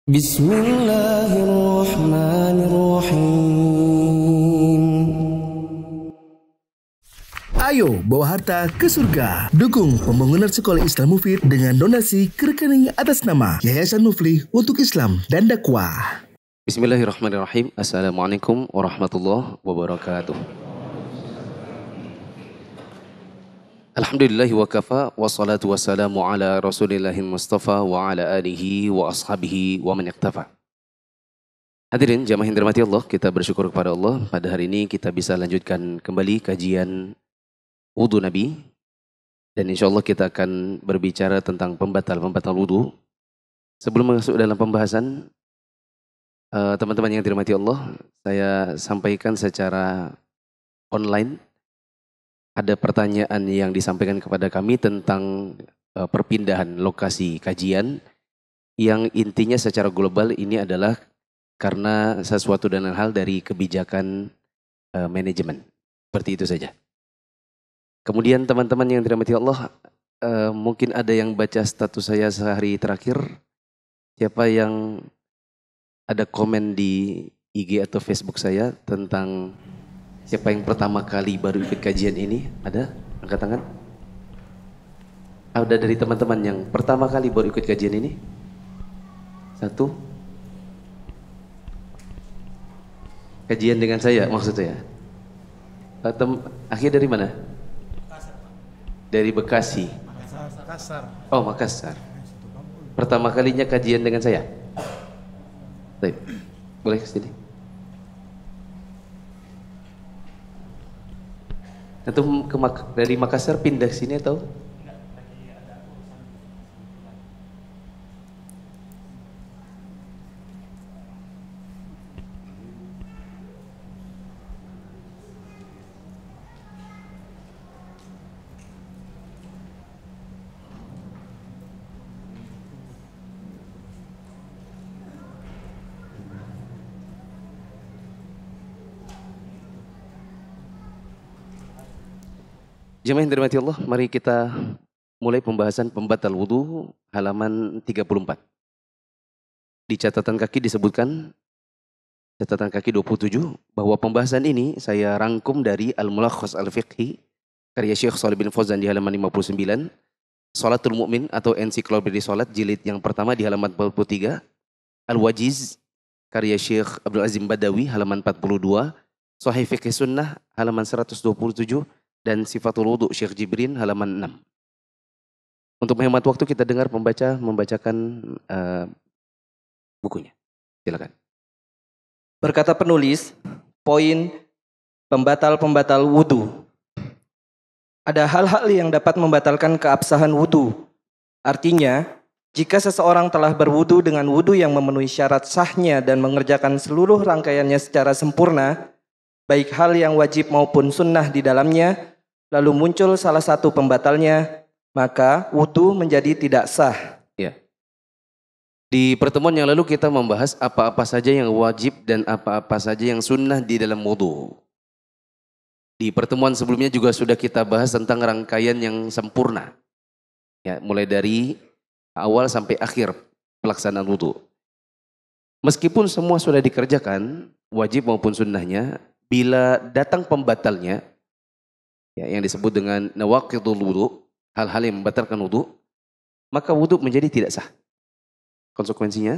Bismillahirrahmanirrahim. Ayo bawa harta ke surga. Dukung pembangunan sekolah Islam Mufid dengan donasi ke rekening atas nama Yayasan Muflih untuk Islam dan Dakwah. Bismillahirrahmanirrahim. Assalamualaikum warahmatullahi wabarakatuh. Alhamdulillahi wa kafa, wassalatu wassalamu ala rasulillahi mustafa wa ala alihi wa ashabihi wa man iktafa. Hadirin jamaah yang dirahmati Allah, kita bersyukur kepada Allah. Pada hari ini kita bisa lanjutkan kembali kajian wudu Nabi. Dan insya Allah kita akan berbicara tentang pembatal wudu. Sebelum masuk dalam pembahasan, teman-teman yang dirahmati Allah, saya sampaikan secara online. Ada pertanyaan yang disampaikan kepada kami tentang perpindahan lokasi kajian yang intinya secara global ini adalah karena sesuatu dan hal dari kebijakan manajemen. Seperti itu saja. Kemudian teman-teman yang dirahmati Allah, mungkin ada yang baca status saya sehari terakhir. Siapa yang ada komen di IG atau Facebook saya tentang siapa yang pertama kali baru ikut kajian ini? Ada? Angkat tangan. Ada dari teman-teman yang pertama kali baru ikut kajian ini? Satu. Kajian dengan saya maksudnya. Akhir dari mana? Dari Bekasi. Makassar. Oh, Makassar. Pertama kalinya kajian dengan saya. Baik. Boleh ke sini? Antum dari Makassar pindah ke sini atau? Jemaah yang dirahmati Allah, mari kita mulai pembahasan pembatal wudu halaman 34. Di catatan kaki disebutkan, catatan kaki 27, bahwa pembahasan ini saya rangkum dari Al-Mulakhas Al-Fiqhi, karya Syekh Shalih bin Fauzan di halaman 59, Shalatul Mu'min atau Ensiklopedia Salat jilid yang pertama di halaman 43, Al-Wajiz, karya Syekh Abdul Azim Badawi halaman 42, Sahih Fiqh Sunnah halaman 127, dan Sifatul Wudu Syekh Jibrin halaman 6. Untuk menghemat waktu kita dengar pembaca membacakan bukunya. Silakan. Berkata penulis, poin pembatal wudu. Ada hal-hal yang dapat membatalkan keabsahan wudu. Artinya, jika seseorang telah berwudu dengan wudu yang memenuhi syarat sahnya dan mengerjakan seluruh rangkaiannya secara sempurna, baik hal yang wajib maupun sunnah di dalamnya, lalu muncul salah satu pembatalnya, maka wudu menjadi tidak sah. Ya. Di pertemuan yang lalu kita membahas apa-apa saja yang wajib dan apa-apa saja yang sunnah di dalam wudu. Di pertemuan sebelumnya juga sudah kita bahas tentang rangkaian yang sempurna. Ya, mulai dari awal sampai akhir pelaksanaan wudu. Meskipun semua sudah dikerjakan, wajib maupun sunnahnya, bila datang pembatalnya, ya, yang disebut dengan nawaqidul wudu, hal-hal yang membatalkan wudu, maka wudu menjadi tidak sah. Konsekuensinya,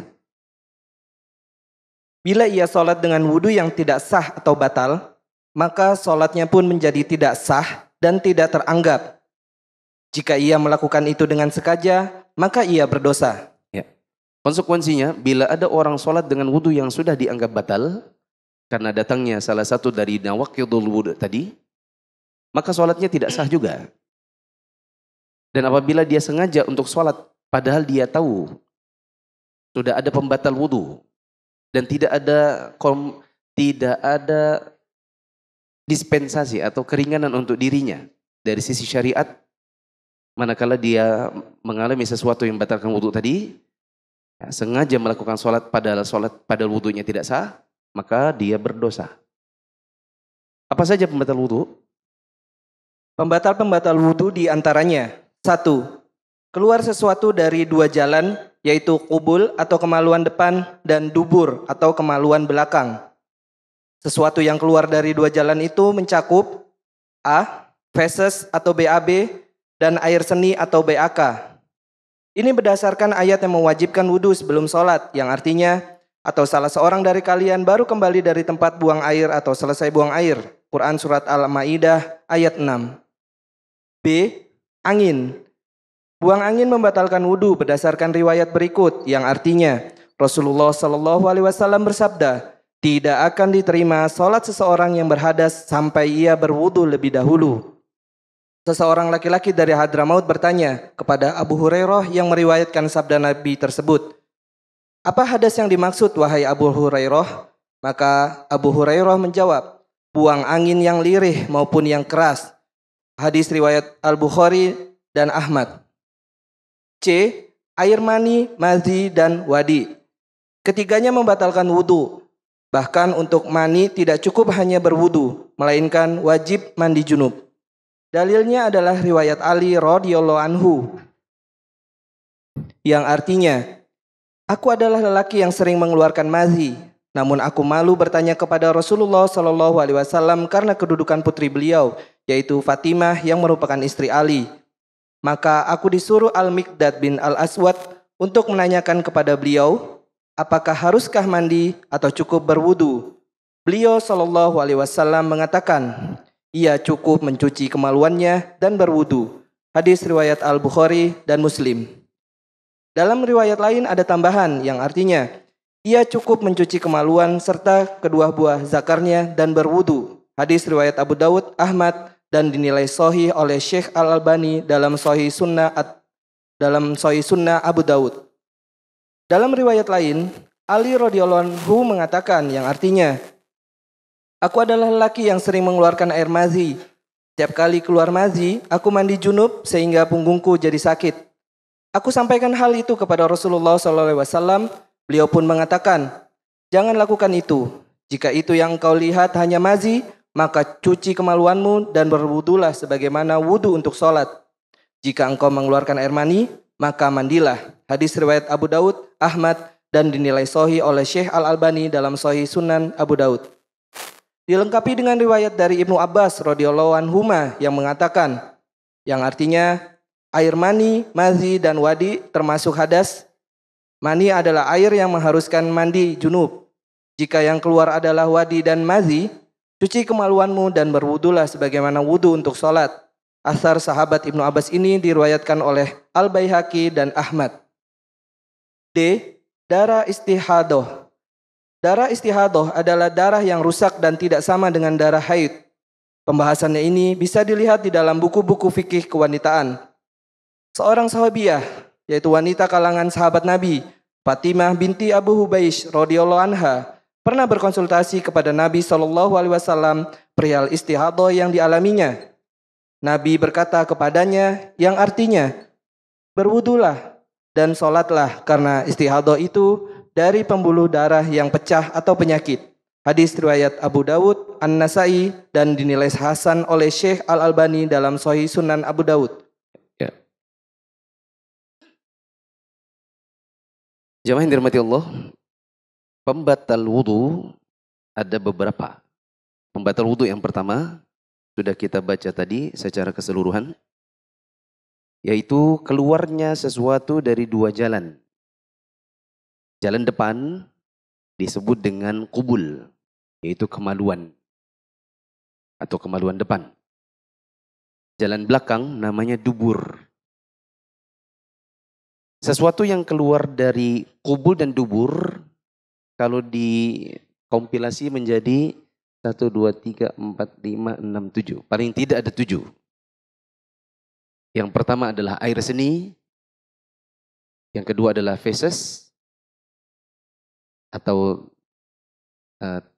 bila ia sholat dengan wudu yang tidak sah atau batal, maka sholatnya pun menjadi tidak sah dan tidak teranggap. Jika ia melakukan itu dengan sengaja, maka ia berdosa. Ya. Konsekuensinya, bila ada orang sholat dengan wudu yang sudah dianggap batal, karena datangnya salah satu dari nawaqidul wudu tadi, maka sholatnya tidak sah juga. Dan apabila dia sengaja untuk sholat, padahal dia tahu sudah ada pembatal wudu dan tidak ada dispensasi atau keringanan untuk dirinya dari sisi syariat, manakala dia mengalami sesuatu yang membatalkan wudu tadi, ya, sengaja melakukan sholat padahal wudunya tidak sah, maka dia berdosa. Apa saja pembatal wudu? Pembatal wudu diantaranya, 1. Keluar sesuatu dari dua jalan yaitu qubul atau kemaluan depan dan dubur atau kemaluan belakang. Sesuatu yang keluar dari dua jalan itu mencakup A. Feses atau BAB dan air seni atau BAK. Ini berdasarkan ayat yang mewajibkan wudhu sebelum sholat, yang artinya atau salah seorang dari kalian baru kembali dari tempat buang air atau selesai buang air. Quran Surat Al-Ma'idah ayat 6. B. Angin. Buang angin membatalkan wudhu berdasarkan riwayat berikut, yang artinya Rasulullah SAW bersabda, tidak akan diterima sholat seseorang yang berhadas sampai ia berwudhu lebih dahulu. Seseorang laki-laki dari Hadramaut bertanya kepada Abu Hurairah yang meriwayatkan sabda Nabi tersebut, apa hadas yang dimaksud wahai Abu Hurairah? Maka Abu Hurairah menjawab, buang angin yang lirih maupun yang keras. Hadis riwayat Al-Bukhari dan Ahmad. C. Air mani, mazi, dan wadi. Ketiganya membatalkan wudhu. Bahkan untuk mani tidak cukup hanya berwudhu, melainkan wajib mandi junub. Dalilnya adalah riwayat Ali radhiyallahu anhu yang artinya, aku adalah lelaki yang sering mengeluarkan mazi, namun aku malu bertanya kepada Rasulullah SAW karena kedudukan putri beliau, yaitu Fatimah yang merupakan istri Ali. Maka aku disuruh Al-Miqdad bin Al-Aswad untuk menanyakan kepada beliau, apakah haruskah mandi atau cukup berwudu? Beliau SAW mengatakan, ia cukup mencuci kemaluannya dan berwudu. Hadis riwayat Al-Bukhari dan Muslim. Dalam riwayat lain ada tambahan yang artinya, ia cukup mencuci kemaluan serta kedua buah zakarnya dan berwudu. Hadis riwayat Abu Dawud, Ahmad, dan dinilai sahih oleh Syekh Al-Albani dalam Sahih Sunnah Abu Dawud. Dalam riwayat lain, Ali radhiyallahu anhu mengatakan yang artinya, aku adalah lelaki yang sering mengeluarkan air mazi. Setiap kali keluar mazi, aku mandi junub sehingga punggungku jadi sakit. Aku sampaikan hal itu kepada Rasulullah SAW. Beliau pun mengatakan, jangan lakukan itu. Jika itu yang kau lihat hanya mazi, maka cuci kemaluanmu dan berwudulah sebagaimana wudu untuk sholat. Jika engkau mengeluarkan air mani, maka mandilah. Hadis riwayat Abu Daud, Ahmad, dan dinilai sahih oleh Syekh Al-Albani dalam Sahih Sunan Abu Daud. Dilengkapi dengan riwayat dari Ibnu Abbas radhiyallahu anhuma yang mengatakan, yang artinya air mani, mazi, dan wadi termasuk hadas. Mani adalah air yang mengharuskan mandi junub. Jika yang keluar adalah wadi dan mazi, cuci kemaluanmu dan berwudulah sebagaimana wudu untuk sholat. Asar sahabat Ibnu Abbas ini diriwayatkan oleh Al-Baihaqi dan Ahmad. D. Darah istihadoh. Darah istihadoh adalah darah yang rusak dan tidak sama dengan darah haid. Pembahasannya ini bisa dilihat di dalam buku-buku fikih kewanitaan. Seorang sahabiah, yaitu wanita kalangan sahabat Nabi, Fatimah binti Abu Hubaish radhiyallahu anha, pernah berkonsultasi kepada Nabi SAW perihal istihadoh yang dialaminya. Nabi berkata kepadanya yang artinya, berwudulah dan sholatlah karena istihadoh itu dari pembuluh darah yang pecah atau penyakit. Hadis riwayat Abu Dawud, An-Nasai, dan dinilai hasan oleh Syekh Al-Albani dalam Sahih Sunan Abu Dawud. Ya. Jamaah yang dirahmati Allah, pembatal wudu ada beberapa. Pembatal wudu yang pertama sudah kita baca tadi secara keseluruhan, yaitu keluarnya sesuatu dari dua jalan. Jalan depan disebut dengan qubul, yaitu kemaluan atau kemaluan depan. Jalan belakang namanya dubur. Sesuatu yang keluar dari qubul dan dubur, kalau dikompilasi menjadi 1, 2, 3, 4, 5, 6, 7. Paling tidak ada 7. Yang pertama adalah air seni. Yang kedua adalah feses. Atau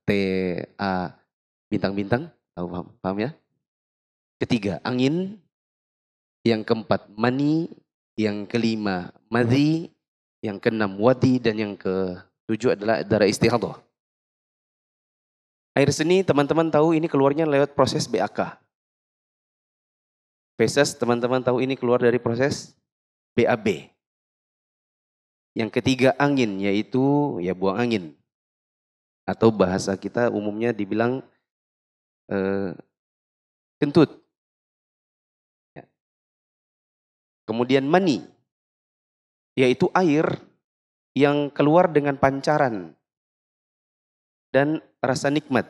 TA bintang-bintang. Paham ya? Ketiga, angin. Yang keempat, mani. Yang kelima, madhi. Yang keenam, wadi. Dan yang ketujuh adalah darah istihadah. Air seni teman-teman tahu ini keluarnya lewat proses BAK. Feses teman-teman tahu ini keluar dari proses BAB. Yang ketiga angin, yaitu ya buang angin. Atau bahasa kita umumnya dibilang kentut. Ya. Kemudian mani, yaitu air yang keluar dengan pancaran dan rasa nikmat.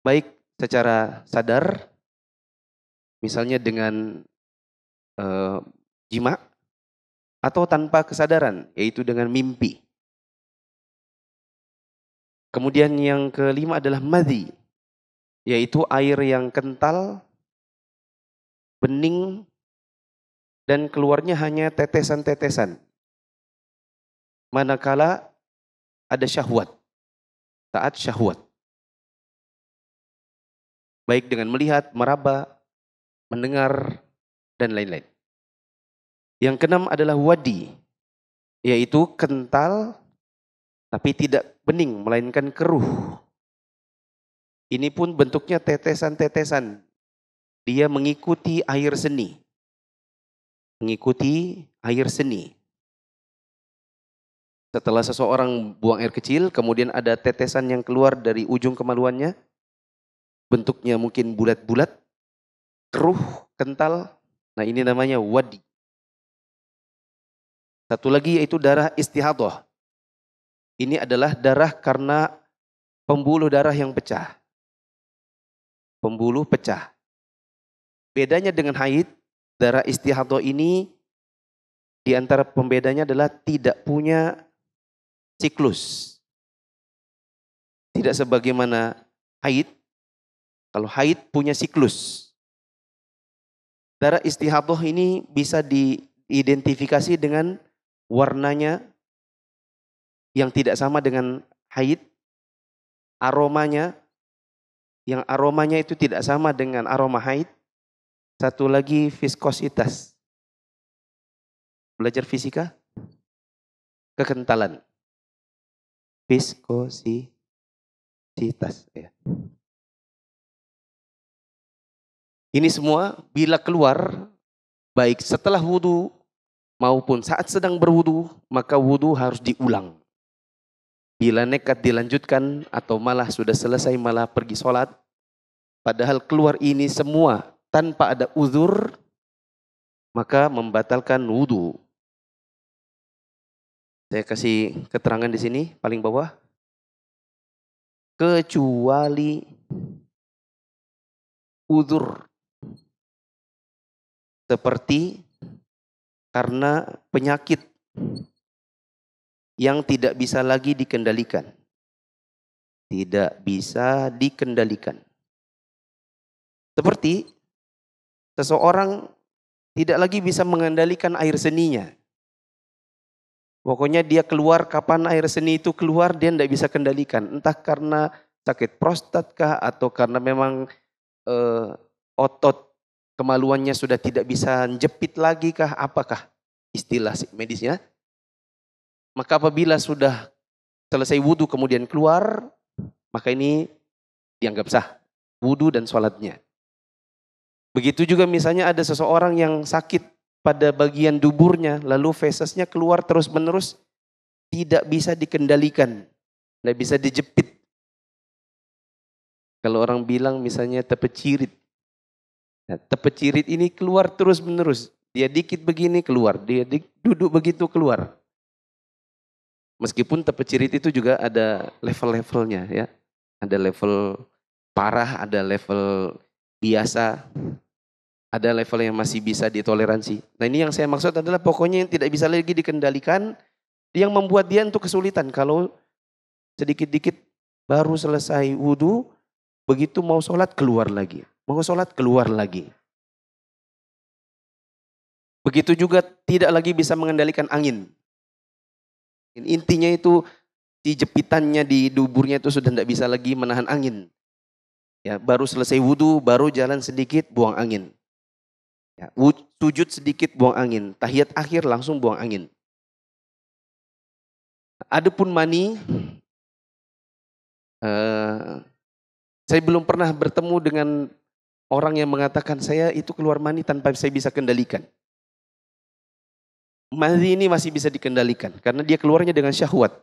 Baik secara sadar, misalnya dengan jima, atau tanpa kesadaran, yaitu dengan mimpi. Kemudian yang kelima adalah madhi, yaitu air yang kental, bening, dan keluarnya hanya tetesan-tetesan. Manakala ada syahwat, saat syahwat. Baik dengan melihat, meraba, mendengar, dan lain-lain. Yang keenam adalah wadi, yaitu kental tapi tidak bening, melainkan keruh. Ini pun bentuknya tetesan-tetesan. Dia mengikuti air seni. Mengikuti air seni. Setelah seseorang buang air kecil, kemudian ada tetesan yang keluar dari ujung kemaluannya. Bentuknya mungkin bulat-bulat, keruh, kental. Nah ini namanya wadi. Satu lagi yaitu darah istihadah. Ini adalah darah karena pembuluh darah yang pecah. Pembuluh pecah. Bedanya dengan haid, darah istihadah ini di antara pembedanya adalah tidak punya siklus. Tidak sebagaimana haid. Kalau haid punya siklus. Darah istihadah ini bisa diidentifikasi dengan warnanya yang tidak sama dengan haid, aromanya, yang aromanya itu tidak sama dengan aroma haid. Satu lagi viskositas. Belajar fisika? Kekentalan. Viskositas. Ya. Ini semua bila keluar, baik setelah wudhu maupun saat sedang berwudhu, maka wudhu harus diulang. Bila nekat dilanjutkan atau malah sudah selesai malah pergi sholat, padahal keluar ini semua tanpa ada uzur, maka membatalkan wudhu. Saya kasih keterangan di sini paling bawah. Kecuali uzur. Seperti karena penyakit yang tidak bisa lagi dikendalikan. Tidak bisa dikendalikan. Seperti seseorang tidak lagi bisa mengendalikan air seninya. Pokoknya dia keluar, kapan air seni itu keluar dia tidak bisa kendalikan. Entah karena sakit prostat kah atau karena memang otot kemaluannya sudah tidak bisa jepit lagi kah, apakah istilah medisnya. Maka apabila sudah selesai wudhu kemudian keluar, maka ini dianggap sah wudhu dan sholatnya. Begitu juga misalnya ada seseorang yang sakit pada bagian duburnya, lalu fesesnya keluar terus menerus, tidak bisa dikendalikan, tidak bisa dijepit. Kalau orang bilang misalnya tepecirit. Nah, tepecirit ini keluar terus menerus. Dia dikit begini keluar, dia duduk begitu keluar. Meskipun tepecirit itu juga ada level-levelnya ya. Ada level parah, ada level biasa, ada level yang masih bisa ditoleransi. Nah ini yang saya maksud adalah pokoknya yang tidak bisa lagi dikendalikan, yang membuat dia untuk kesulitan. Kalau sedikit-dikit baru selesai wudhu, begitu mau sholat keluar lagi. Mau sholat keluar lagi. Begitu juga tidak lagi bisa mengendalikan angin. Intinya itu di jepitannya di duburnya itu sudah tidak bisa lagi menahan angin. Ya, baru selesai wudhu, baru jalan sedikit buang angin. Ya, sujud sedikit buang angin. Tahiyat akhir langsung buang angin. Adapun mani, saya belum pernah bertemu dengan orang yang mengatakan saya itu keluar mani tanpa saya bisa kendalikan. madhi ini masih bisa dikendalikan karena dia keluarnya dengan syahwat.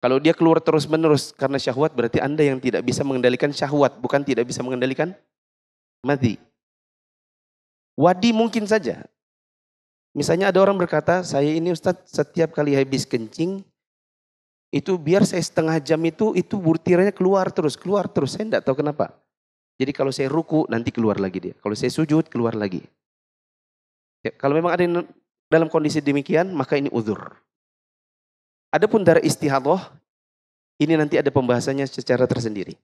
Kalau dia keluar terus-menerus karena syahwat, berarti Anda yang tidak bisa mengendalikan syahwat, bukan tidak bisa mengendalikan madhi. Wadi mungkin saja. Misalnya ada orang berkata, saya ini Ustadz setiap kali habis kencing, itu biar saya setengah jam itu butirannya keluar terus. Saya tidak tahu kenapa. Jadi kalau saya ruku, nanti keluar lagi dia. Kalau saya sujud, keluar lagi. Ya, kalau memang ada yang dalam kondisi demikian, maka ini uzur. Adapun darah istihadhah, ini nanti ada pembahasannya secara tersendiri.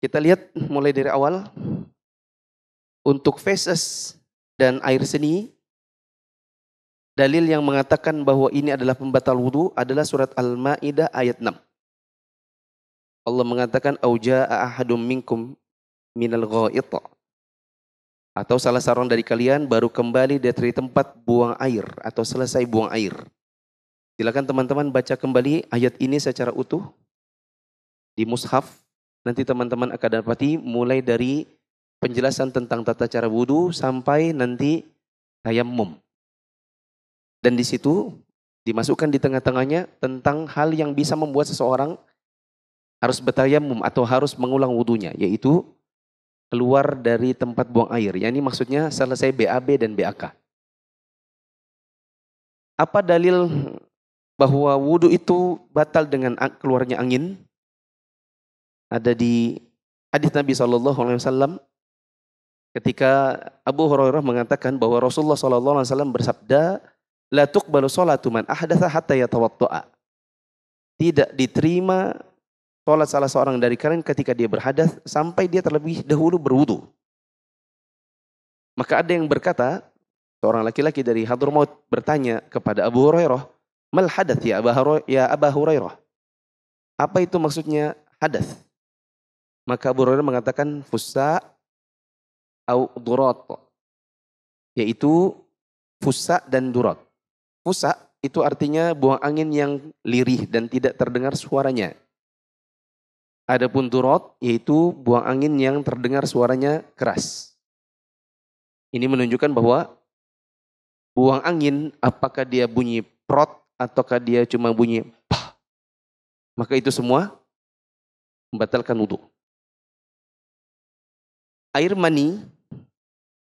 Kita lihat mulai dari awal. Untuk feses dan air seni, dalil yang mengatakan bahwa ini adalah pembatal wudu adalah surat Al-Maidah ayat 6. Allah mengatakan, "Auja ahadum minkum minal gha'it." Atau salah seorang dari kalian baru kembali dari tempat buang air atau selesai buang air. Silakan teman-teman baca kembali ayat ini secara utuh di mushaf. Nanti teman-teman akan dapati mulai dari penjelasan tentang tata cara wudu sampai nanti tayammum. Dan di situ dimasukkan di tengah-tengahnya tentang hal yang bisa membuat seseorang harus bertayammum atau harus mengulang wudunya, yaitu keluar dari tempat buang air. Yang ini maksudnya selesai BAB dan BAK. Apa dalil bahwa wudu itu batal dengan keluarnya angin? Ada di hadis Nabi SAW. Ketika Abu Hurairah mengatakan bahwa Rasulullah SAW bersabda, "La tuqbalu sholatu man ahdatha hatta yatawadda'a." Tidak diterima sholat salah seorang dari kalian ketika dia berhadas sampai dia terlebih dahulu berwudu. Maka ada yang berkata, seorang laki-laki dari Hadramaut bertanya kepada Abu Hurairah, "Mal hadath ya Aba Hurairah?" Apa itu maksudnya hadas? Maka Abu Hurairah mengatakan fussa au durat, yaitu fusa dan durat. Fusa itu artinya buang angin yang lirih dan tidak terdengar suaranya. Adapun durat yaitu buang angin yang terdengar suaranya keras. Ini menunjukkan bahwa buang angin apakah dia bunyi prot ataukah dia cuma bunyi pah, maka itu semua membatalkan wudu. Air mani,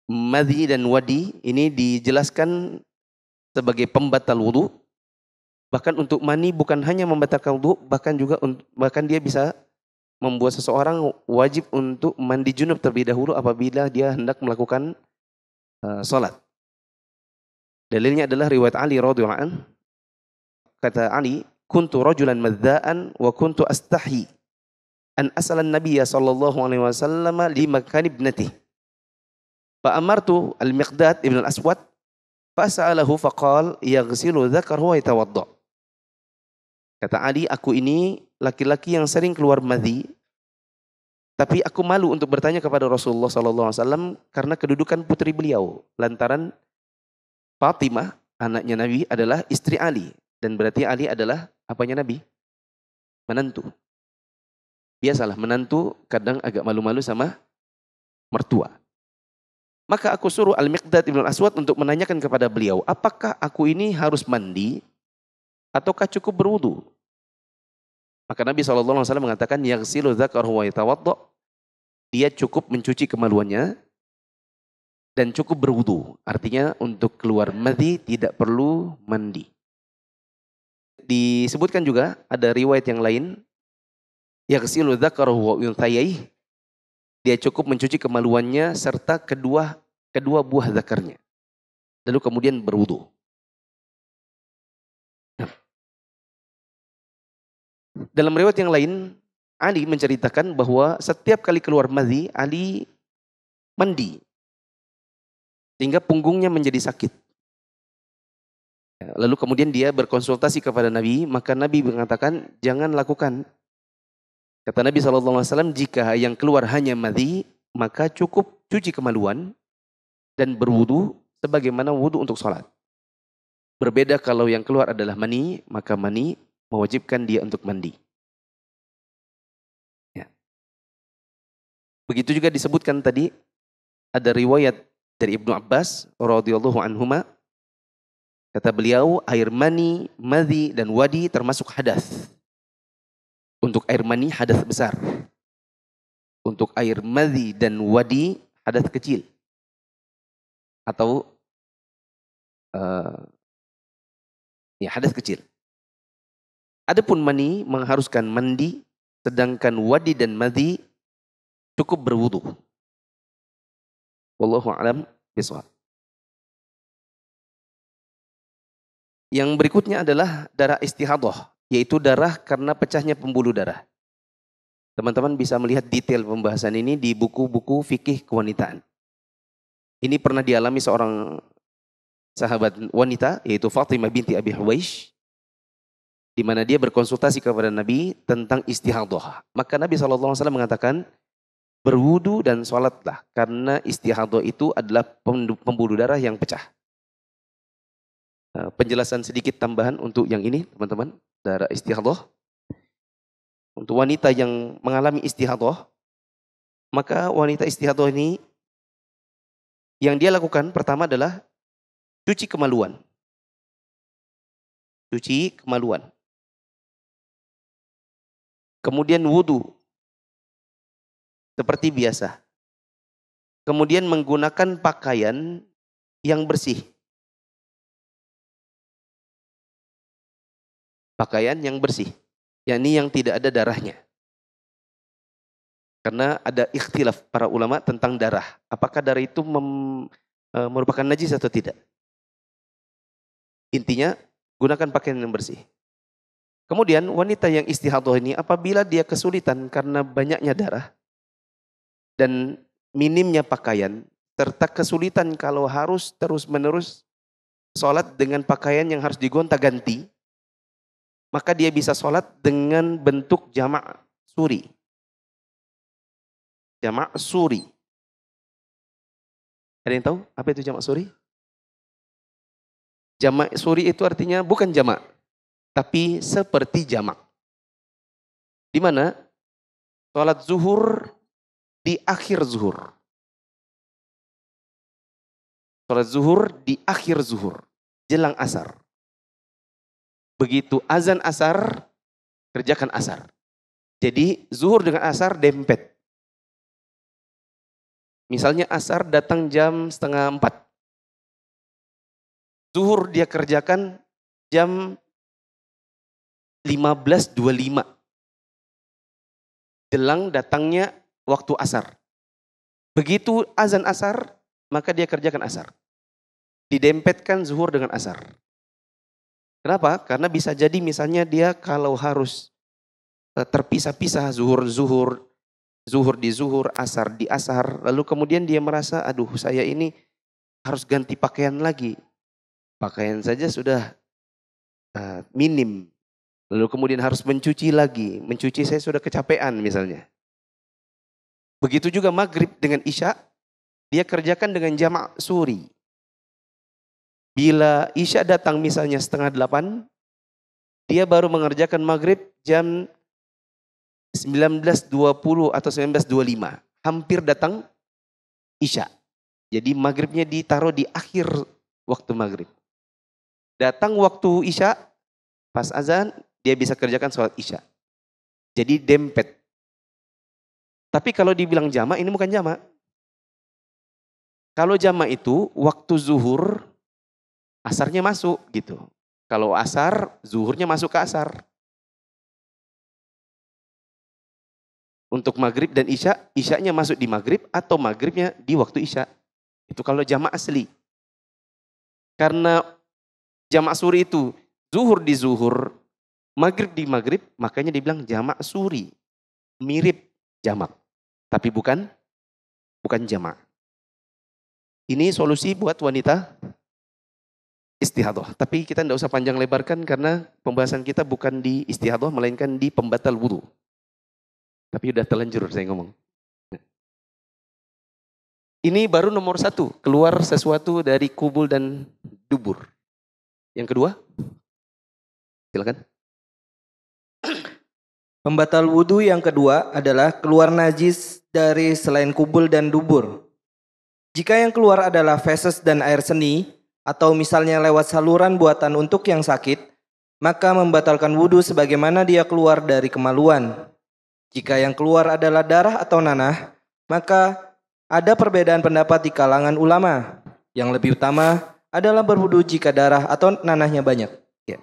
madhi dan wadi ini dijelaskan sebagai pembatal wudu. Bahkan untuk mani bukan hanya membatalkan wudu, bahkan dia bisa membuat seseorang wajib untuk mandi junub terlebih dahulu apabila dia hendak melakukan salat. Dalilnya adalah riwayat Ali radhiyallahu anhu. Kata Ali, "Kuntu rajulan madzaan wa kuntu astahi an as'ala an-nabiyya sallallahu alaihi wasallam li makan ibnatihi. Fa amartu al-Miqdad ibn al-Aswad fa sa'alahu faqal yaghsilu dzakarahu wa yatawadda." Kata Ali, aku ini laki-laki yang sering keluar madhi, tapi aku malu untuk bertanya kepada Rasulullah sallallahu alaihi wasallam karena kedudukan putri beliau. Lantaran Fatimah, anaknya Nabi, adalah istri Ali, dan berarti Ali adalah apanya Nabi? Menantu. Biasalah menantu kadang agak malu-malu sama mertua. Maka aku suruh Al-Miqdad ibn al-Aswad untuk menanyakan kepada beliau, apakah aku ini harus mandi ataukah cukup berwudu? Maka Nabi SAW mengatakan, yaghsilu dzakarahu wa yatawadda. Dia cukup mencuci kemaluannya dan cukup berwudu. Artinya untuk keluar madhi tidak perlu mandi. Disebutkan juga ada riwayat yang lain, yaghsilu dzakarahu wa unthayaih. Dia cukup mencuci kemaluannya serta kedua buah zakarnya. Lalu kemudian berwudu. Dalam riwayat yang lain, Ali menceritakan bahwa setiap kali keluar madhi, Ali mandi. Sehingga punggungnya menjadi sakit. Lalu kemudian dia berkonsultasi kepada Nabi, maka Nabi mengatakan, jangan lakukan. Kata Nabi SAW, jika yang keluar hanya madhi, maka cukup cuci kemaluan dan berwudu sebagaimana wudu untuk sholat. Berbeda kalau yang keluar adalah mani, maka mani mewajibkan dia untuk mandi. Ya. Begitu juga disebutkan tadi, ada riwayat dari Ibnu Abbas radhiyallahu anhuma, kata beliau, air mani, madhi dan wadi termasuk hadas. Untuk air mani hadas besar. Untuk air madhi dan wadi hadas kecil. Atau ya hadas kecil. Adapun mani mengharuskan mandi, sedangkan wadi dan madhi cukup berwudu. Wallahu a'lam bishawab. Yang berikutnya adalah darah istihadah, yaitu darah karena pecahnya pembuluh darah. Teman-teman bisa melihat detail pembahasan ini di buku-buku fikih kewanitaan. Ini pernah dialami seorang sahabat wanita, yaitu Fatimah binti Abi Huwaish, di mana dia berkonsultasi kepada Nabi tentang istihadah. Maka Nabi SAW mengatakan, berwudu dan sholatlah, karena istihadah itu adalah pembuluh darah yang pecah. Penjelasan sedikit tambahan untuk yang ini, teman-teman, darah istihadah. Untuk wanita yang mengalami istihadah, maka wanita istihadah ini, yang dia lakukan pertama adalah cuci kemaluan. Cuci kemaluan. Kemudian wudu. Seperti biasa. Kemudian menggunakan pakaian yang bersih. Pakaian yang bersih. Yakni yang tidak ada darahnya. Karena ada ikhtilaf para ulama tentang darah. Apakah darah itu merupakan najis atau tidak. Intinya, gunakan pakaian yang bersih. Kemudian wanita yang istihadah ini apabila dia kesulitan karena banyaknya darah dan minimnya pakaian, serta kesulitan kalau harus terus-menerus sholat dengan pakaian yang harus digonta-ganti, maka dia bisa sholat dengan bentuk jamak suri. Jamak suri. Ada yang tahu apa itu jamak suri? Jamak suri itu artinya bukan jamak, tapi seperti jamak. Di mana sholat zuhur di akhir zuhur. Sholat zuhur di akhir zuhur. Jelang asar. Begitu azan asar, kerjakan asar. Jadi zuhur dengan asar dempet. Misalnya asar datang jam 3:30. Zuhur dia kerjakan jam 15.25. Jelang datangnya waktu asar. Begitu azan asar, maka dia kerjakan asar. Didempetkan zuhur dengan asar. Kenapa? Karena bisa jadi misalnya dia kalau harus terpisah-pisah zuhur di zuhur, asar di asar. Lalu kemudian dia merasa, aduh saya ini harus ganti pakaian lagi. Pakaian saja sudah minim. Lalu kemudian harus mencuci lagi. Mencuci saya sudah kecapean misalnya. Begitu juga maghrib dengan isya, dia kerjakan dengan jamak suri. Bila isya datang misalnya 7:30, dia baru mengerjakan maghrib jam 19.20 atau 19.25. Hampir datang isya. Jadi maghribnya ditaruh di akhir waktu maghrib. Datang waktu isya, pas azan, dia bisa kerjakan sholat isya. Jadi dempet. Tapi kalau dibilang jamak, ini bukan jamak. Kalau jamak itu waktu zuhur, asarnya masuk gitu. Kalau asar, zuhurnya masuk ke asar. Untuk maghrib dan isya, isyanya masuk di maghrib atau maghribnya di waktu isya. Itu kalau jamak asli. Karena jamak suri itu zuhur di zuhur, maghrib di maghrib, makanya dibilang jamak suri. Mirip jamak. Tapi bukan jamak. Ini solusi buat wanita istihadah. Tapi kita tidak usah panjang lebarkan karena pembahasan kita bukan di istihadah, melainkan di pembatal wudu. Tapi udah terlanjur saya ngomong. Ini baru nomor 1, keluar sesuatu dari kubul dan dubur. Yang kedua, silakan. Pembatal wudhu yang kedua adalah keluar najis dari selain kubul dan dubur. Jika yang keluar adalah feses dan air seni, atau misalnya lewat saluran buatan untuk yang sakit, maka membatalkan wudhu sebagaimana dia keluar dari kemaluan. Jika yang keluar adalah darah atau nanah, maka ada perbedaan pendapat di kalangan ulama. Yang lebih utama adalah berwudhu jika darah atau nanahnya banyak. Ya.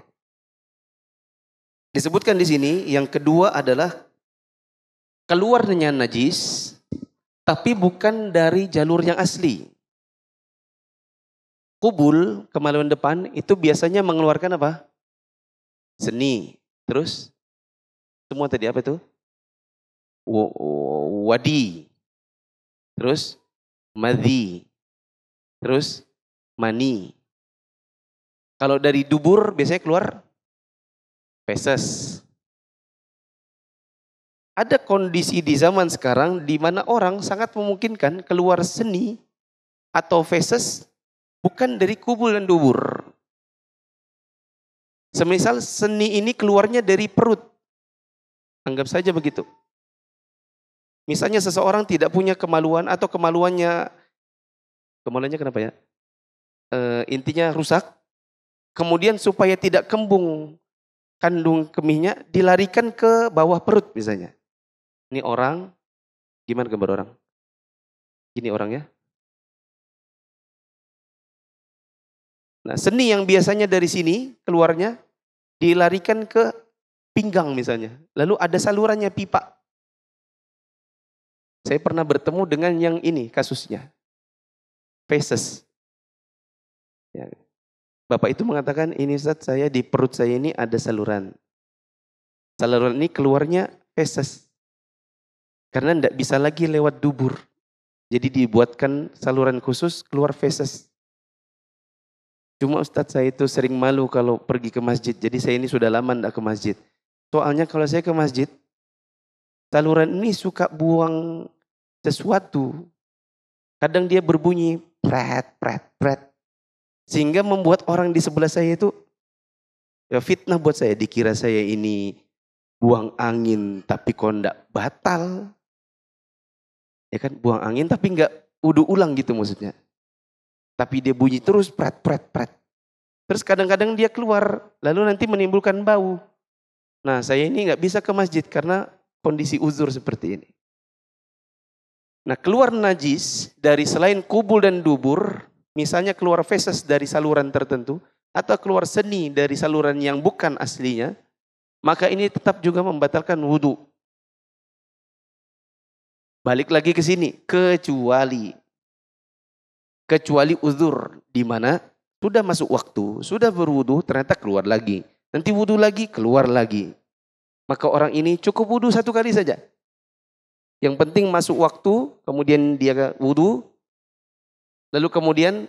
Disebutkan di sini yang kedua adalah keluarnya najis tapi bukan dari jalur yang asli. Kubul, kemaluan depan itu biasanya mengeluarkan apa? Seni. Terus semua tadi apa itu? Wadi. Terus madhi. Terus mani. Kalau dari dubur biasanya keluar feses. Ada kondisi di zaman sekarang di mana orang sangat memungkinkan keluar seni atau feses bukan dari kubul dan dubur. Semisal seni ini keluarnya dari perut. Anggap saja begitu. Misalnya seseorang tidak punya kemaluan atau kemaluannya kenapa ya? Intinya rusak. Kemudian supaya tidak kembung kandung kemihnya dilarikan ke bawah perut misalnya. Ini orang, gimana gambar orang? Ini orangnya. Nah, seni yang biasanya dari sini keluarnya dilarikan ke pinggang misalnya. Lalu ada salurannya pipa. Saya pernah bertemu dengan yang ini kasusnya. Feses. Ya. Bapak itu mengatakan, ini Ustaz, saya di perut saya ini ada saluran. Saluran ini keluarnya feses. Karena tidak bisa lagi lewat dubur. Jadi dibuatkan saluran khusus keluar feses. Cuma Ustadz saya itu sering malu kalau pergi ke masjid. Jadi saya ini sudah lama tidak ke masjid. Soalnya kalau saya ke masjid, saluran ini suka buang sesuatu. Kadang dia berbunyi pret, pret, pret. Sehingga membuat orang di sebelah saya itu ya fitnah buat saya. Dikira saya ini buang angin tapi kok enggak batal. Ya kan, buang angin tapi enggak wudu ulang gitu maksudnya. Tapi dia bunyi terus pret, pret, pret. Terus kadang-kadang dia keluar, lalu nanti menimbulkan bau. Nah saya ini enggak bisa ke masjid karena kondisi uzur seperti ini. Nah keluar najis dari selain kubul dan dubur, misalnya keluar feses dari saluran tertentu, atau keluar seni dari saluran yang bukan aslinya, maka ini tetap juga membatalkan wudu. Balik lagi ke sini, kecuali uzur, di mana sudah masuk waktu, sudah berwudu, ternyata keluar lagi. Nanti wudu lagi, keluar lagi. Maka orang ini cukup wudu satu kali saja. Yang penting masuk waktu, kemudian dia wudu, lalu kemudian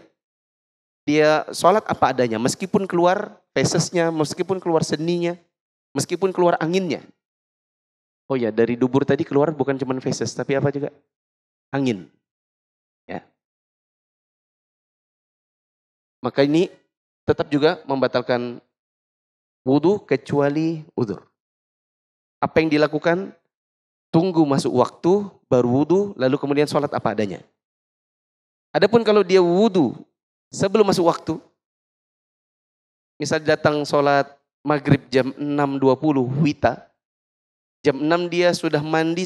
dia sholat apa adanya. Meskipun keluar fesesnya, meskipun keluar seninya, meskipun keluar anginnya. Oh ya, dari dubur tadi keluar bukan cuma feses, tapi apa juga? Angin. Ya. Maka ini tetap juga membatalkan wudu kecuali uzur. Apa yang dilakukan? Tunggu masuk waktu, baru wudu, lalu kemudian sholat apa adanya. Adapun kalau dia wudu sebelum masuk waktu, misal datang sholat maghrib jam 6.20 wita, jam 6 dia sudah mandi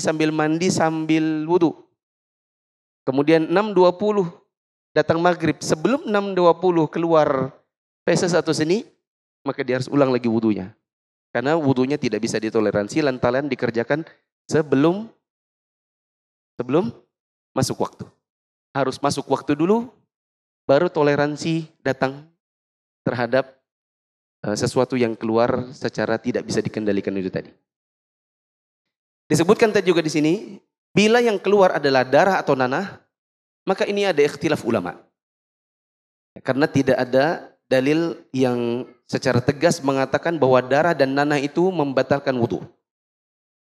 sambil wudu. Kemudian 6.20 datang maghrib, sebelum 6.20 keluar feses atau seni, maka dia harus ulang lagi wudunya. Karena wudunya tidak bisa ditoleransi lantaran dikerjakan sebelum masuk waktu. Harus masuk waktu dulu, baru toleransi datang terhadap sesuatu yang keluar secara tidak bisa dikendalikan itu tadi. Disebutkan tadi juga di sini, bila yang keluar adalah darah atau nanah, maka ini ada ikhtilaf ulama. Karena tidak ada dalil yang secara tegas mengatakan bahwa darah dan nanah itu membatalkan wudu.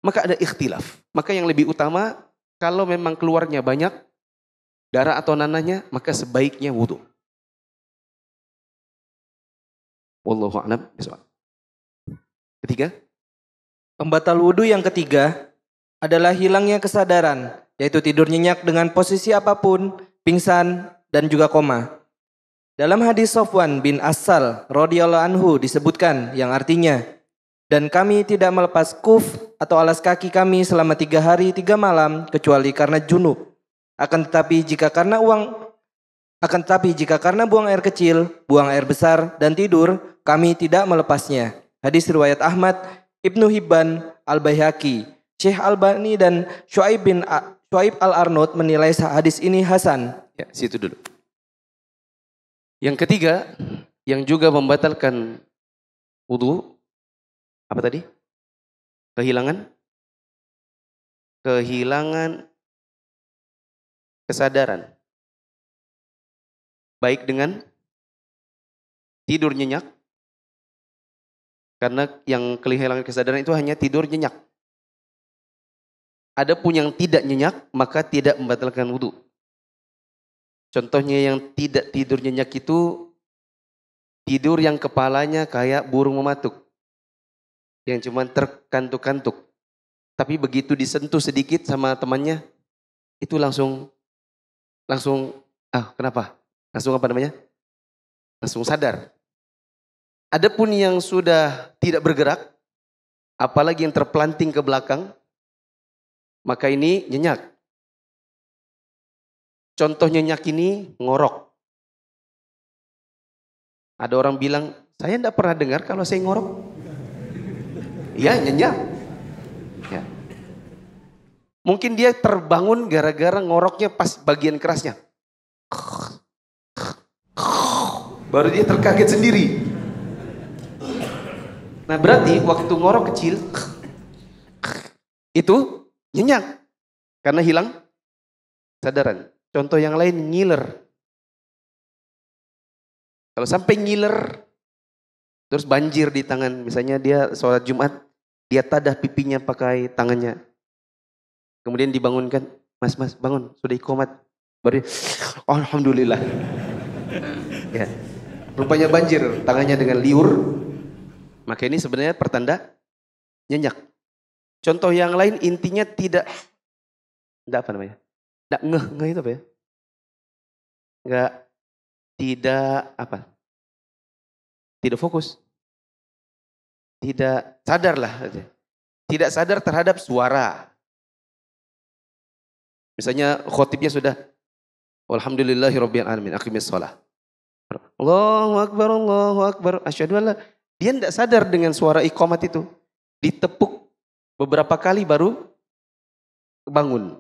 Maka ada ikhtilaf. Maka yang lebih utama, kalau memang keluarnya banyak, darah atau nanahnya, maka sebaiknya wudu. Wallahu a'lam bishawab. Ketiga, Pembatal wudhu yang ketiga adalah hilangnya kesadaran, yaitu tidur nyenyak dengan posisi apapun pingsan, dan juga koma. Dalam hadis Sofwan bin Asal radhiyallahu anhu disebutkan yang artinya, dan kami tidak melepas kuf atau alas kaki kami selama 3 hari 3 malam kecuali karena junub. Akan tetapi jika karena buang air kecil, buang air besar, dan tidur, kami tidak melepasnya. Hadis riwayat Ahmad, Ibnu Hibban, Al-Baihaqi. Syekh Albani dan Shu'aib Al-Arnaud menilai hadis ini hasan. Ya, situ dulu. Yang ketiga, yang juga membatalkan wudu, apa tadi? Kehilangan kesadaran. Baik dengan tidur nyenyak, karena yang kehilangan kesadaran itu hanya tidur nyenyak. Adapun yang tidak nyenyak, maka tidak membatalkan wudu. Contohnya yang tidak tidur nyenyak itu tidur yang kepalanya kayak burung mematuk, yang cuma terkantuk-kantuk. Tapi begitu disentuh sedikit sama temannya, itu langsung kenapa? Langsung sadar. Adapun yang sudah tidak bergerak, apalagi yang terpelanting ke belakang, maka ini nyenyak. Contoh nyenyak ini ngorok. Ada orang bilang, saya tidak pernah dengar kalau saya ngorok. Ya, nyenyak. Ya. Mungkin dia terbangun gara-gara ngoroknya pas bagian kerasnya. Baru dia terkaget sendiri. Nah berarti waktu ngorok kecil, itu nyenyak. Karena hilang kesadaran. Contoh yang lain, ngiler. Kalau sampai ngiler, terus banjir di tangan. Misalnya dia sholat Jumat, dia tadah pipinya pakai tangannya. Kemudian dibangunkan, mas bangun, sudah iqomat. Baru alhamdulillah. Ya. Rupanya banjir tangannya dengan liur. Maka ini sebenarnya pertanda nyenyak. Contoh yang lain intinya tidak apa namanya? Tidak ngeh itu apa ya? Tidak fokus. Tidak sadar lah. Tidak sadar terhadap suara. Misalnya khotibnya sudah alhamdulillahirabbil alamin, aqimis shalah. Allahu akbar, asyhadu an la. Dia tidak sadar dengan suara iqamat itu. Ditepuk beberapa kali baru bangun.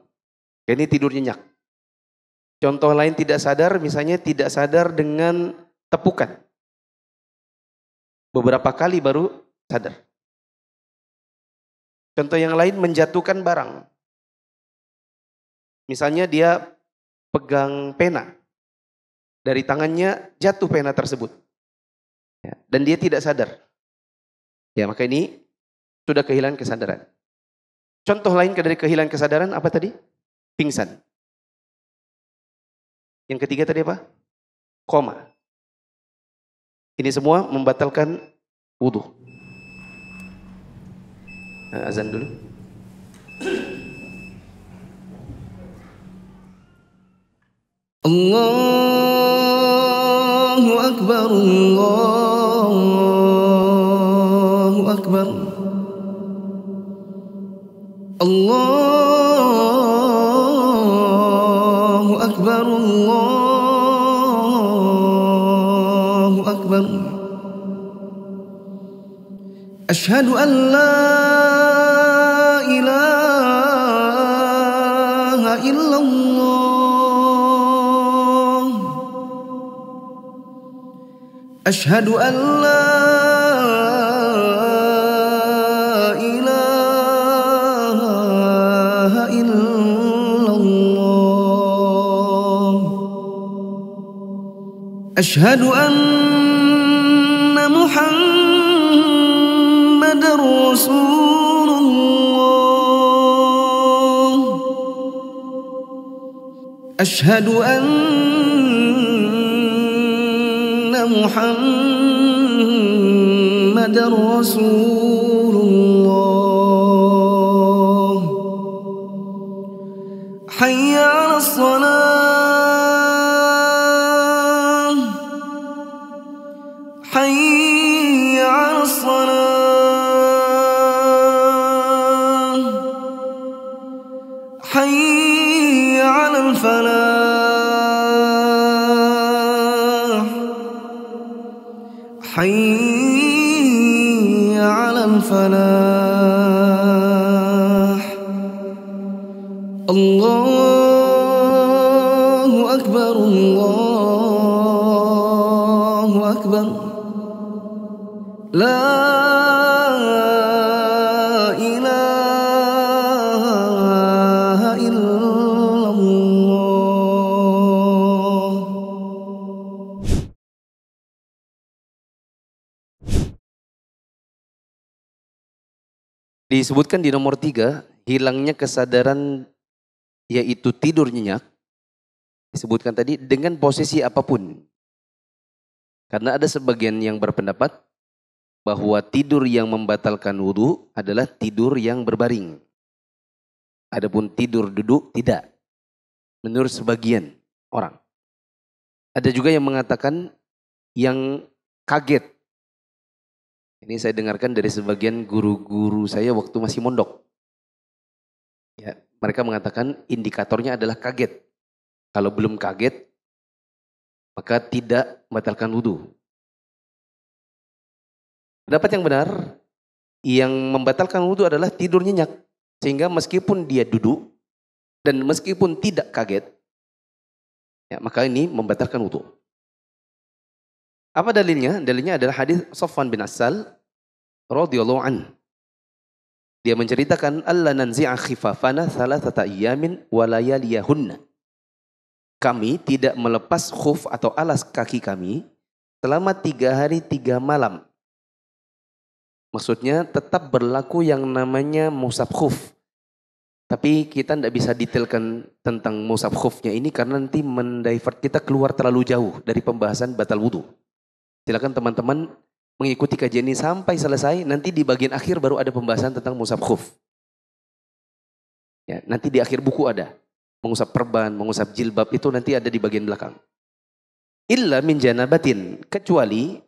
Ini tidur nyenyak. Contoh lain tidak sadar, misalnya tidak sadar dengan tepukan. Beberapa kali baru sadar. Contoh yang lain menjatuhkan barang. Misalnya dia pegang pena. Dari tangannya jatuh pena tersebut. Ya, dan dia tidak sadar. Ya, maka ini sudah kehilangan kesadaran. Contoh lain dari kehilangan kesadaran apa tadi? Pingsan. Yang ketiga tadi apa? Koma. Ini semua membatalkan wudu. Nah, azan dulu. Allahu Akbar, Allahu Akbar, Allahu Akbar, Allahu Akbar. Asyhadu an la ilaha illallah. Asyhadu an la ilaha illallah. Asyhadu anna Muhammadar Rasulullah. Asyhadu anna Muhammadar Rasulullah. Hayya 'alas shalah. حي على الفلاح الله أكبر الله أكبر لا إله إلا الله. Disebutkan di nomor 3, hilangnya kesadaran yaitu tidur nyenyak. Disebutkan tadi dengan posisi apapun. Karena ada sebagian yang berpendapat bahwa tidur yang membatalkan wudhu adalah tidur yang berbaring. Adapun tidur duduk tidak. Menurut sebagian orang. Ada juga yang mengatakan yang kaget. Ini saya dengarkan dari sebagian guru-guru saya waktu masih mondok. Ya, mereka mengatakan indikatornya adalah kaget. Kalau belum kaget, maka tidak membatalkan wudhu. Pendapat yang benar, yang membatalkan wudhu adalah tidur nyenyak. Sehingga meskipun dia duduk, dan meskipun tidak kaget, ya, maka ini membatalkan wudhu. Apa dalilnya? Dalilnya adalah hadis Safwan bin Assal radhiyallahu an. Dia menceritakan alla nanzi'a khifafana thalathata ayyamin wa layaliyahunna. Kami tidak melepas khuf atau alas kaki kami selama 3 hari 3 malam. Maksudnya tetap berlaku yang namanya musab khuf. Tapi kita tidak bisa detailkan tentang musab khufnya ini karena nanti mendivert kita keluar terlalu jauh dari pembahasan batal wudhu. Silakan teman-teman mengikuti kajian ini sampai selesai. Nanti di bagian akhir baru ada pembahasan tentang musab khuf. Ya, nanti di akhir buku ada. Mengusap perban, mengusap jilbab itu nanti ada di bagian belakang. Illa min janabatin. Kecuali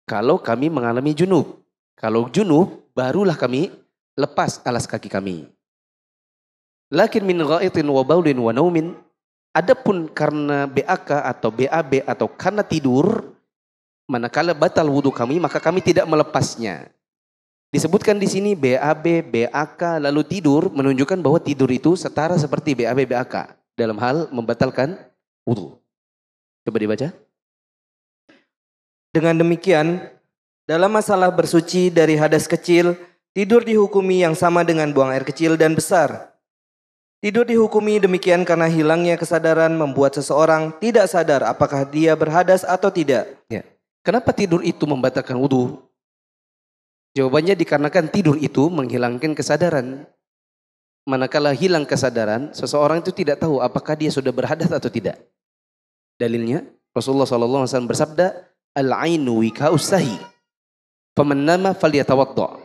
kalau kami mengalami junub. Kalau junub barulah kami lepas alas kaki kami. Lakin min ghaitin wa baulin wa naumin. Adapun karena BAK atau BAB atau karena tidur, manakala batal wudhu kami, maka kami tidak melepasnya. Disebutkan di sini BAB, BAK, lalu tidur, menunjukkan bahwa tidur itu setara seperti BAB, BAK dalam hal membatalkan wudhu. Coba dibaca. Dengan demikian, dalam masalah bersuci dari hadas kecil, tidur dihukumi yang sama dengan buang air kecil dan besar. Tidur dihukumi demikian karena hilangnya kesadaran membuat seseorang tidak sadar apakah dia berhadas atau tidak. Ya. Kenapa tidur itu membatalkan wudhu? Jawabannya dikarenakan tidur itu menghilangkan kesadaran. Manakala hilang kesadaran, seseorang itu tidak tahu apakah dia sudah berhadas atau tidak. Dalilnya, Rasulullah SAW bersabda, Al-ainu wika'us sahi, faman nama falyatawadda.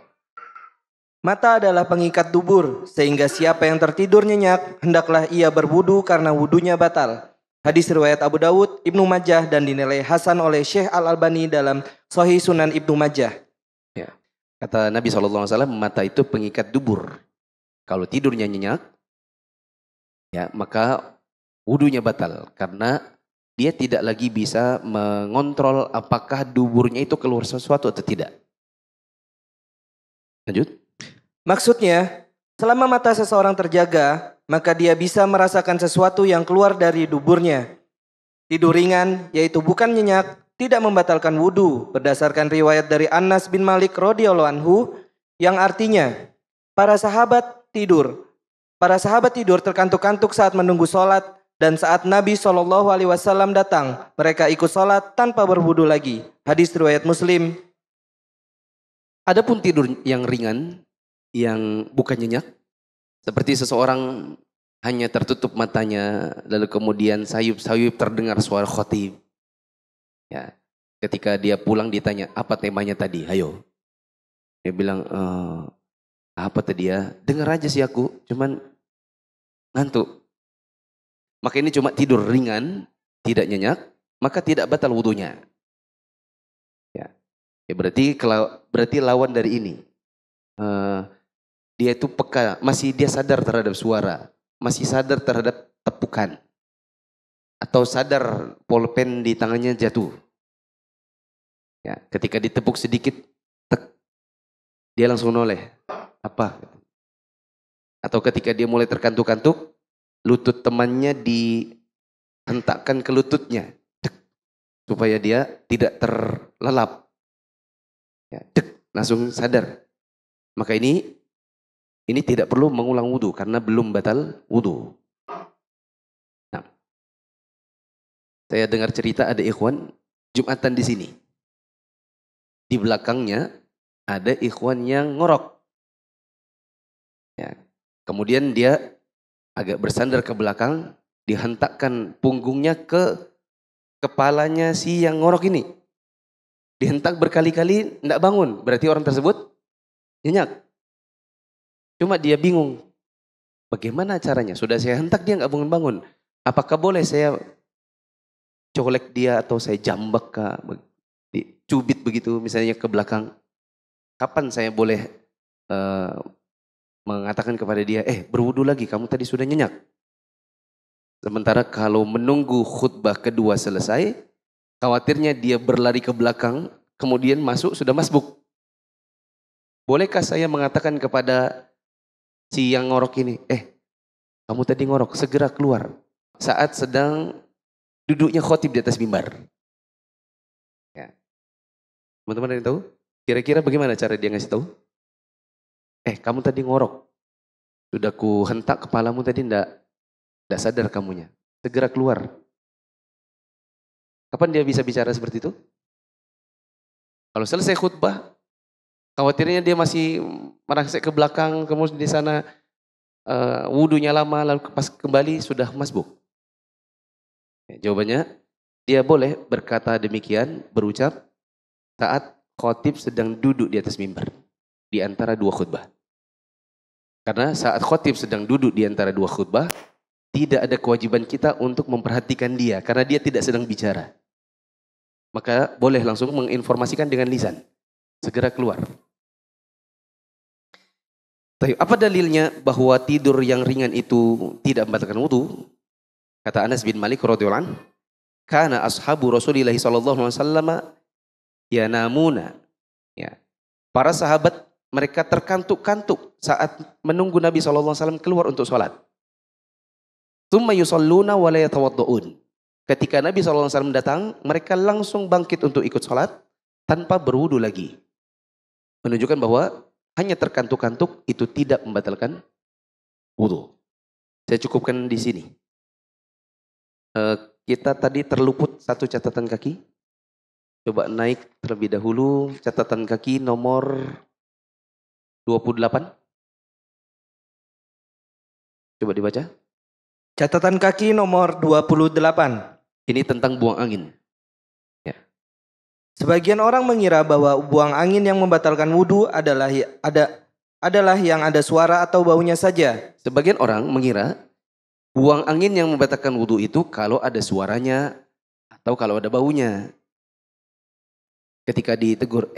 Mata adalah pengikat dubur, sehingga siapa yang tertidur nyenyak, hendaklah ia berwudu karena wudunya batal. Hadis riwayat Abu Dawud, Ibnu Majah dan dinilai hasan oleh Syekh Al-Albani dalam Sahih Sunan Ibnu Majah. Ya. Kata Nabi SAW, mata itu pengikat dubur. Kalau tidurnya nyenyak, ya maka wudunya batal. Karena dia tidak lagi bisa mengontrol apakah duburnya itu keluar sesuatu atau tidak. Lanjut. Maksudnya, selama mata seseorang terjaga, maka dia bisa merasakan sesuatu yang keluar dari duburnya. Tidur ringan, yaitu bukan nyenyak, tidak membatalkan wudu berdasarkan riwayat dari Anas bin Malik radhiyallahu anhu yang artinya para sahabat tidur terkantuk-kantuk saat menunggu sholat dan saat Nabi SAW datang mereka ikut sholat tanpa berwudu lagi. Hadis riwayat Muslim. Adapun tidur yang ringan yang bukan nyenyak seperti seseorang hanya tertutup matanya lalu kemudian sayup-sayup terdengar suara khatib. Ya, ketika dia pulang ditanya, apa temanya tadi? Ayo. Dia bilang, apa tadi ya? Dengar aja sih aku, cuman ngantuk. Maka ini cuma tidur ringan, tidak nyenyak, maka tidak batal wudunya. Ya, berarti lawan dari ini. Dia itu peka, masih dia sadar terhadap suara, masih sadar terhadap tepukan. Atau sadar pulpen di tangannya jatuh. Ya, ketika ditepuk sedikit, tek, dia langsung noleh. Apa? Atau ketika dia mulai terkantuk-kantuk, lutut temannya dihentakkan ke lututnya, tek, supaya dia tidak terlelap. Ya, tek, langsung sadar. Maka ini tidak perlu mengulang wudu karena belum batal wudu. Nah, saya dengar cerita ada ikhwan Jumatan di sini. Di belakangnya ada ikhwan yang ngorok. Ya. Kemudian dia agak bersandar ke belakang, dihentakkan punggungnya ke kepalanya si yang ngorok ini. Dihentak berkali-kali, tidak bangun. Berarti orang tersebut nyenyak. Cuma dia bingung. Bagaimana caranya? Sudah saya hentak dia nggak bangun-bangun. Apakah boleh saya colek dia atau saya jambak kah? Dicubit begitu misalnya ke belakang. Kapan saya boleh mengatakan kepada dia, berwudu lagi, kamu tadi sudah nyenyak. Sementara kalau menunggu khutbah kedua selesai, khawatirnya dia berlari ke belakang, kemudian masuk sudah masbuk. Bolehkah saya mengatakan kepada si yang ngorok ini, kamu tadi ngorok, segera keluar. Saat sedang duduknya khotib di atas mimbar. Ya. Teman-teman ada yang tahu? Kira-kira bagaimana cara dia ngasih tahu? Kamu tadi ngorok. Sudah ku hentak kepalamu tadi ndak sadar kamunya. Segera keluar. Kapan dia bisa bicara seperti itu? Kalau selesai khutbah, khawatirnya dia masih merangsek ke belakang, kemudian di sana wudunya lama, lalu pas kembali sudah masbuk. Jawabannya, dia boleh berkata demikian, berucap saat khotib sedang duduk di atas mimbar di antara dua khutbah. Karena saat khotib sedang duduk di antara dua khutbah, tidak ada kewajiban kita untuk memperhatikan dia karena dia tidak sedang bicara. Maka boleh langsung menginformasikan dengan lisan. Segera keluar. Apa dalilnya bahwa tidur yang ringan itu tidak membatalkan wudu? Kata Anas bin Malik radhiyallahu anhu, "Kana ashabu Rasulillah sallallahu alaihi wasallam yanamuna." Ya. Para sahabat mereka terkantuk-kantuk saat menunggu Nabi SAW keluar untuk sholat. Tsumma yusalluna wa la yatawaddu'un. Ketika Nabi SAW datang, mereka langsung bangkit untuk ikut sholat tanpa berwudu lagi. Menunjukkan bahwa hanya terkantuk-kantuk itu tidak membatalkan wudu. Saya cukupkan di sini. Kita tadi terluput satu catatan kaki. Coba naik terlebih dahulu catatan kaki nomor 28. Coba dibaca. Catatan kaki nomor 28. Ini tentang buang angin. Ya. Sebagian orang mengira bahwa buang angin yang membatalkan wudu adalah yang ada suara atau baunya saja. Sebagian orang mengira buang angin yang membatalkan wudu itu kalau ada suaranya atau kalau ada baunya. Ketika ditegur,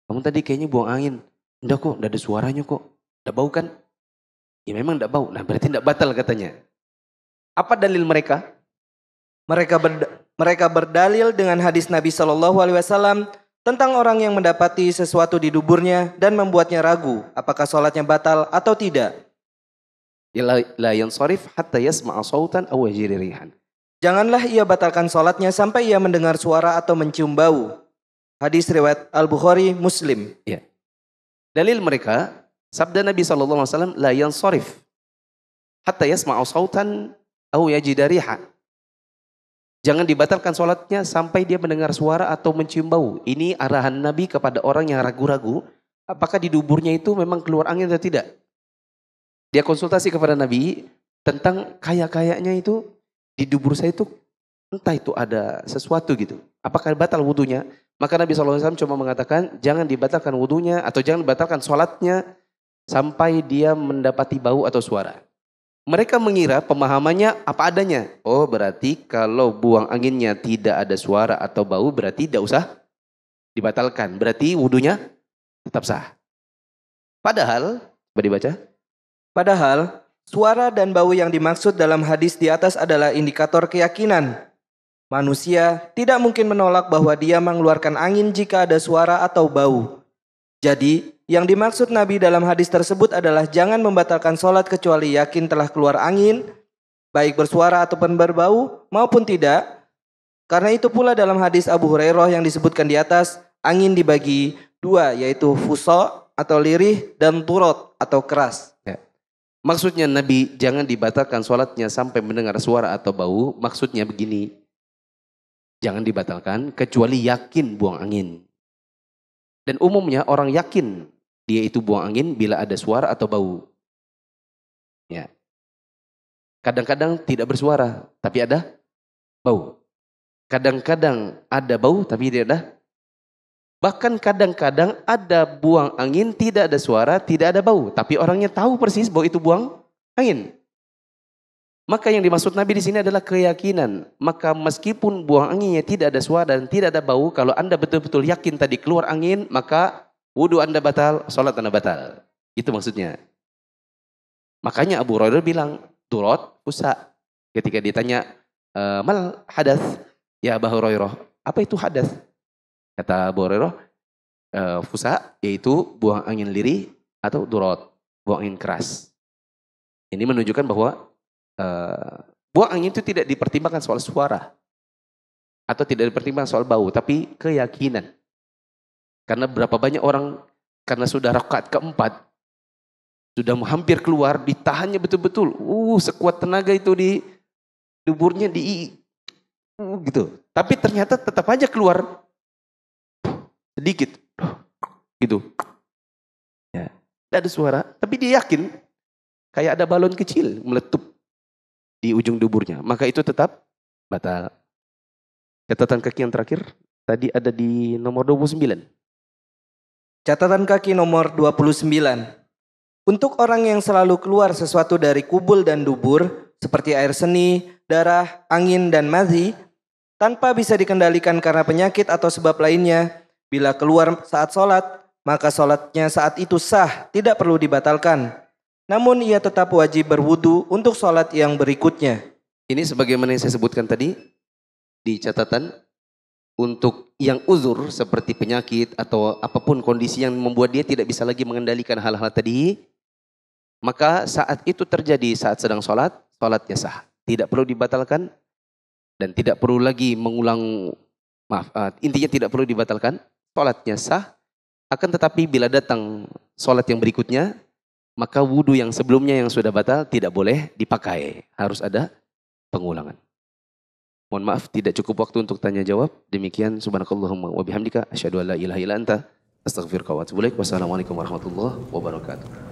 kamu tadi kayaknya buang angin. Enggak kok, enggak ada suaranya kok. Enggak bau kan? Ya memang enggak bau. Nah berarti enggak batal katanya. Apa dalil mereka? Mereka berdalil dengan hadis Nabi SAW tentang orang yang mendapati sesuatu di duburnya dan membuatnya ragu apakah sholatnya batal atau tidak. La yansarif hatta yasma'a sautan aw yajri rihan. Janganlah ia batalkan sholatnya sampai ia mendengar suara atau mencium bau. Hadis riwayat Al-Bukhari, Muslim. Ya. Dalil mereka, sabda Nabi SAW, la yansarif hatta yasma'u sautan aw yajida riha. Jangan dibatalkan sholatnya sampai dia mendengar suara atau mencium bau. Ini arahan Nabi kepada orang yang ragu-ragu apakah di duburnya itu memang keluar angin atau tidak. Dia konsultasi kepada Nabi tentang kayaknya itu di dubur saya itu entah itu ada sesuatu gitu. Apakah batal wudunya? Maka Nabi SAW cuma mengatakan jangan dibatalkan wudunya atau jangan dibatalkan sholatnya sampai dia mendapati bau atau suara. Mereka mengira pemahamannya apa adanya. Oh berarti kalau buang anginnya tidak ada suara atau bau berarti tidak usah dibatalkan. Berarti wudunya tetap sah. Padahal, coba dibaca. Padahal suara dan bau yang dimaksud dalam hadis di atas adalah indikator keyakinan. Manusia tidak mungkin menolak bahwa dia mengeluarkan angin jika ada suara atau bau. Jadi, yang dimaksud Nabi dalam hadis tersebut adalah jangan membatalkan sholat kecuali yakin telah keluar angin, baik bersuara ataupun berbau maupun tidak. Karena itu pula dalam hadis Abu Hurairah yang disebutkan di atas, angin dibagi dua, yaitu fuso atau lirih dan turot atau keras. Ya. Maksudnya Nabi jangan dibatalkan sholatnya sampai mendengar suara atau bau. Maksudnya begini, jangan dibatalkan kecuali yakin buang angin. Dan umumnya orang yakin dia itu buang angin bila ada suara atau bau. Ya. Kadang-kadang tidak bersuara tapi ada bau. Kadang-kadang ada bau tapi tidak ada. Bahkan kadang-kadang ada buang angin, tidak ada suara, tidak ada bau, tapi orangnya tahu persis bahwa itu buang angin. Maka yang dimaksud Nabi di sini adalah keyakinan. Maka meskipun buang anginnya tidak ada suara dan tidak ada bau, kalau Anda betul-betul yakin tadi keluar angin, maka wudu Anda batal, sholat Anda batal. Itu maksudnya. Makanya Abu Hurairah bilang, turot, fusa. Ketika ditanya, mal hadas, ya Abu Hurairah, apa itu hadas? Kata Abu Hurairah, fusa yaitu buang angin lirih atau durot, buang angin keras. Ini menunjukkan bahwa buang angin itu tidak dipertimbangkan soal suara atau tidak dipertimbangkan soal bau, tapi keyakinan. Karena berapa banyak orang karena sudah rakaat keempat, sudah hampir keluar, ditahannya betul-betul, sekuat tenaga itu di duburnya gitu. Tapi ternyata tetap aja keluar sedikit, gitu. Ya, tidak ada suara, tapi dia yakin kayak ada balon kecil meletup di ujung duburnya. Maka itu tetap batal. Catatan kaki yang terakhir tadi ada di nomor 29. Catatan kaki nomor 29. Untuk orang yang selalu keluar sesuatu dari kubul dan dubur, seperti air seni, darah, angin, dan madhi, tanpa bisa dikendalikan karena penyakit atau sebab lainnya, bila keluar saat sholat, maka sholatnya saat itu sah, tidak perlu dibatalkan. Namun ia tetap wajib berwudu untuk sholat yang berikutnya. Ini sebagaimana yang saya sebutkan tadi, di catatan, untuk yang uzur seperti penyakit atau apapun kondisi yang membuat dia tidak bisa lagi mengendalikan hal-hal tadi, maka saat itu terjadi saat sedang sholat, sholatnya sah. Tidak perlu dibatalkan dan tidak perlu lagi mengulang, intinya tidak perlu dibatalkan. Sholatnya sah, akan tetapi bila datang sholat yang berikutnya, maka wudhu yang sebelumnya yang sudah batal tidak boleh dipakai. Harus ada pengulangan. Mohon maaf tidak cukup waktu untuk tanya jawab. Demikian subhanakallahumma wa bihamdika asyhadu an la ilaha illa anta astaghfiruka wa atubu ilaik. Wassalamualaikum warahmatullahi wabarakatuh.